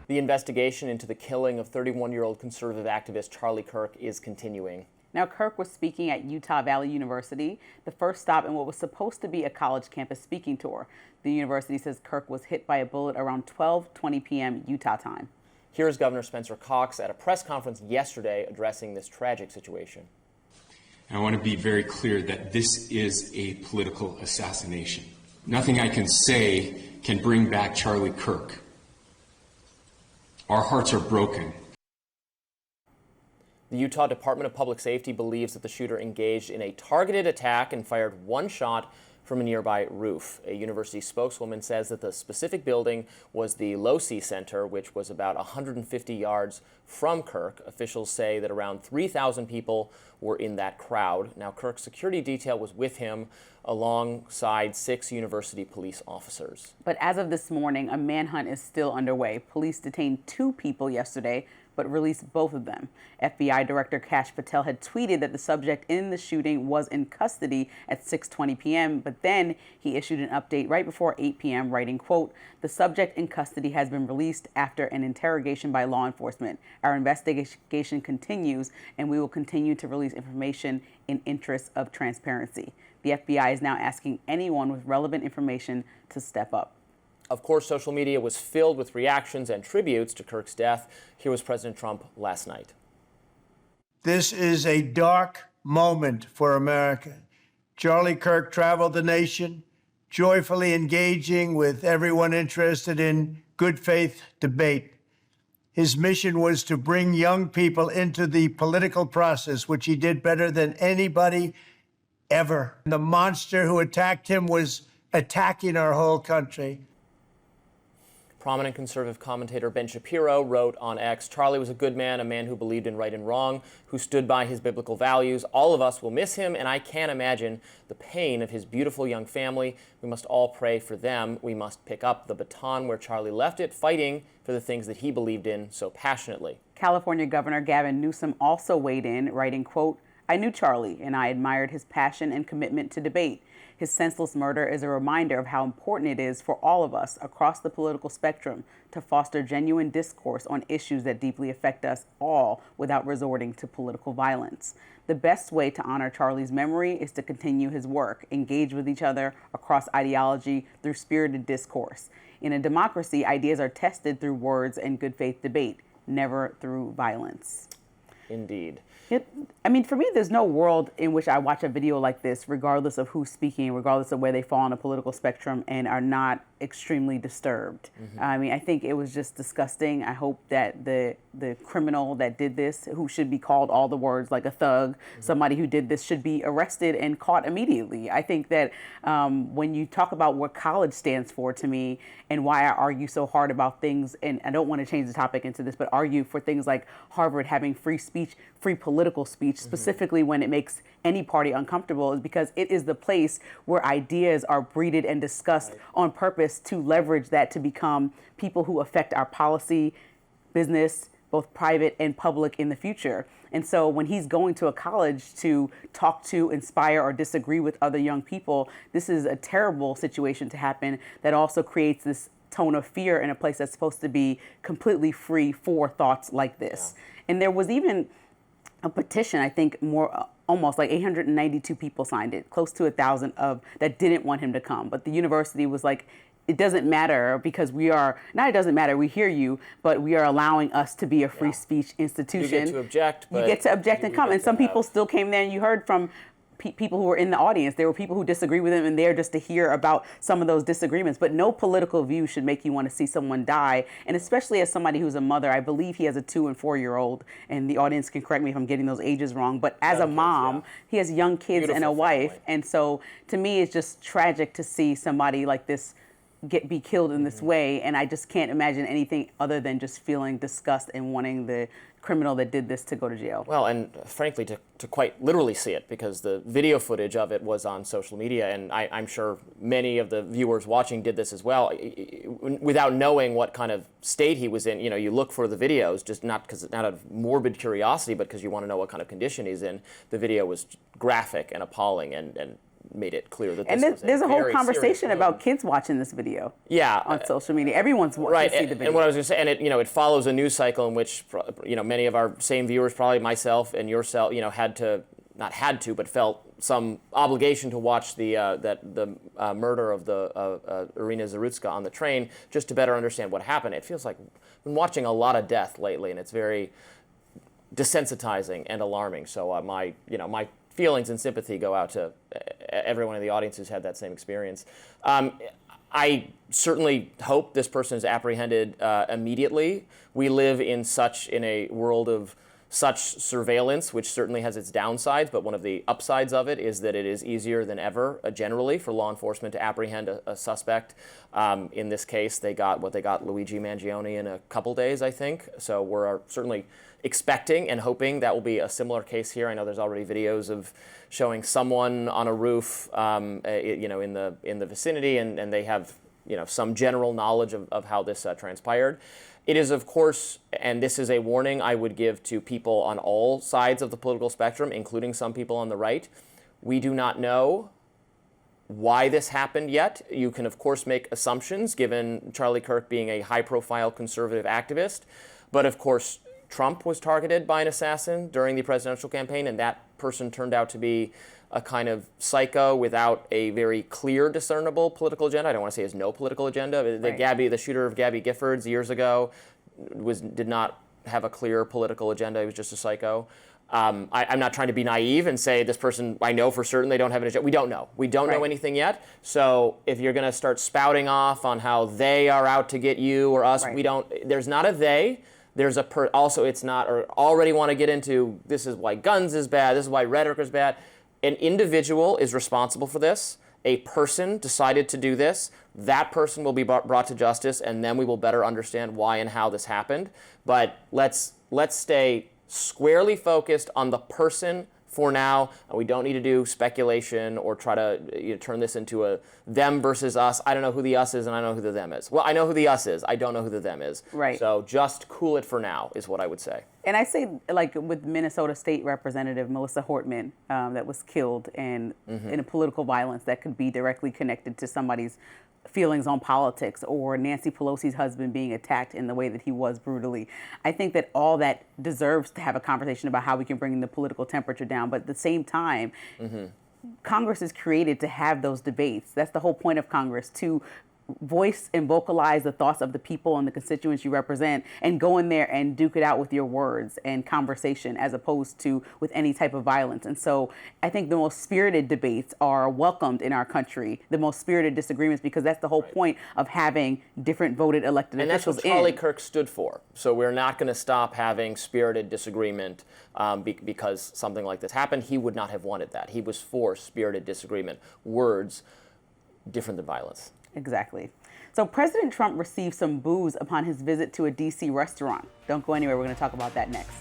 The investigation into the killing of 31-year-old conservative activist Charlie Kirk is continuing. Now, Kirk was speaking at Utah Valley University, the first stop in what was supposed to be a college campus speaking tour. The university says Kirk was hit by a bullet around 12:20 p.m. Utah time. Here is Governor Spencer Cox at a press conference yesterday addressing this tragic situation. I want to be very clear that this is a political assassination. Nothing I can say can bring back Charlie Kirk. Our hearts are broken. The Utah Department of Public Safety believes that the shooter engaged in a targeted attack and fired one shot from a nearby roof. A university spokeswoman says that the specific building was the Losi Center, which was about 150 yards from Kirk. Officials say that around 3,000 people were in that crowd. Now, Kirk's security detail was with him alongside 6 university police officers. But as of this morning, a manhunt is still underway. Police detained 2 people yesterday, but released both of them. FBI Director Kash Patel had tweeted that the subject in the shooting was in custody at 6:20 p.m., but then he issued an update right before 8 p.m. writing, quote, "The subject in custody has been released after an interrogation by law enforcement. Our investigation continues, and we will continue to release information in interest of transparency." The FBI is now asking anyone with relevant information to step up. Of course, social media was filled with reactions and tributes to Kirk's death. Here was President Trump last night. This is a dark moment for America. Charlie Kirk traveled the nation, joyfully engaging with everyone interested in good faith debate. His mission was to bring young people into the political process, which he did better than anybody ever. The monster who attacked him was attacking our whole country. Prominent conservative commentator Ben Shapiro wrote on X, "Charlie was a good man, a man who believed in right and wrong, who stood by his biblical values. All of us will miss him, and I can't imagine the pain of his beautiful young family. We must all pray for them. We must pick up the baton where Charlie left it, fighting for the things that he believed in so passionately." California Governor Gavin Newsom also weighed in, writing, quote, "I knew Charlie, and I admired his passion and commitment to debate. His senseless murder is a reminder of how important it is for all of us across the political spectrum to foster genuine discourse on issues that deeply affect us all without resorting to political violence. The best way to honor Charlie's memory is to continue his work, engage with each other across ideology through spirited discourse. In a democracy, ideas are tested through words and good faith debate, never through violence." Indeed. For me, there's no world in which I watch a video like this, regardless of who's speaking, regardless of where they fall on the political spectrum, and are not extremely disturbed. I think it was just disgusting. I hope that the criminal that did this, who should be called all the words like a thug, somebody who did this should be arrested and caught immediately. I think that when you talk about what college stands for to me and why I argue so hard about things, and I don't want to change the topic into this, but argue for things like Harvard having free speech, free political speech, specifically when it makes any party uncomfortable, is because it is the place where ideas are breeded and discussed on purpose to leverage that to become people who affect our policy, business, both private and public in the future. And so when he's going to a college to talk to, inspire, or disagree with other young people, this is a terrible situation to happen that also creates this tone of fear in a place that's supposed to be completely free for thoughts like this. And there was even a petition, I think almost like 892 people signed it, close to 1,000 that didn't want him to come. But the university was like, it doesn't matter because it doesn't matter, we hear you, but we are allowing us to be a free speech institution. You get to object, but you get to object and come. And some people still came there, and you heard from people who were in the audience. There were people who disagree with him and there just to hear about some of those disagreements. But no political view should make you want to see someone die. And especially as somebody who's a mother, I believe he has a 2- and 4-year-old, and the audience can correct me if I'm getting those ages wrong. But as a mom, he has young kids and a wife. And so to me, it's just tragic to see somebody like this be killed in this way. And I just can't imagine anything other than just feeling disgust and wanting the criminal that did this to go to jail. Well, and frankly, to quite literally see it, because the video footage of it was on social media, and I'm sure many of the viewers watching did this as well, without knowing what kind of state he was in. You look for the videos, just not out of morbid curiosity, but because you want to know what kind of condition he's in. The video was graphic and appalling, and made it clear that and this was there's a whole very conversation serious about kids watching this video. Yeah, on social media, everyone's right. to see the video. And what I was going to say, and it follows a news cycle in which many of our same viewers, probably myself and yourself, but felt some obligation to watch the murder of the Irina Zarutska on the train, just to better understand what happened. It feels like I've been watching a lot of death lately, and it's very desensitizing and alarming. So my feelings and sympathy go out to everyone in the audience who's had that same experience. I certainly hope this person is apprehended immediately. We live in a world of such surveillance, which certainly has its downsides, but one of the upsides of it is that it is easier than ever, generally, for law enforcement to apprehend a suspect. In this case, they got Luigi Mangione in a couple days, I think. So we're certainly expecting and hoping that will be a similar case here. I know there's already videos of showing someone on a roof, in the vicinity, and they have some general knowledge of how this transpired. It is, of course, and this is a warning I would give to people on all sides of the political spectrum, including some people on the right. We do not know why this happened yet. You can, of course, make assumptions, given Charlie Kirk being a high-profile conservative activist. But, of course, Trump was targeted by an assassin during the presidential campaign, and that person turned out to be a kind of psycho without a very clear, discernible political agenda. I don't want to say he has no political agenda. Right. The shooter of Gabby Giffords years ago did not have a clear political agenda. He was just a psycho. I'm not trying to be naive and say this person, I know for certain they don't have an agenda. We don't know. We don't know anything yet. So if you're going to start spouting off on how they are out to get you or us, there's not a they. There's also it's not, or already want to get into, this is why guns is bad, this is why rhetoric is bad. An individual is responsible for this. A person decided to do this. That person will be brought to justice, and then we will better understand why and how this happened. But let's stay squarely focused on the person for now. We don't need to do speculation or try to turn this into a them versus us. I don't know who the us is, and I don't know who the them is. Well, I know who the us is. I don't know who the them is. Right. So just cool it for now is what I would say. And I say, like with Minnesota State Representative Melissa Hortman, that was killed in a political violence that could be directly connected to somebody's feelings on politics, or Nancy Pelosi's husband being attacked in the way that he was brutally. I think that all that deserves to have a conversation about how we can bring the political temperature down. But at the same time, Congress is created to have those debates. That's the whole point of Congress, to voice and vocalize the thoughts of the people and the constituents you represent, and go in there and duke it out with your words and conversation, as opposed to with any type of violence. And so I think the most spirited debates are welcomed in our country, the most spirited disagreements, because that's the whole point of having different voted elected officials. And that's what Charlie Kirk stood for. So we're not going to stop having spirited disagreement because something like this happened. He would not have wanted that. He was for spirited disagreement. Words different than violence. Exactly. So President Trump received some boos upon his visit to a D.C. restaurant. Don't go anywhere. We're going to talk about that next.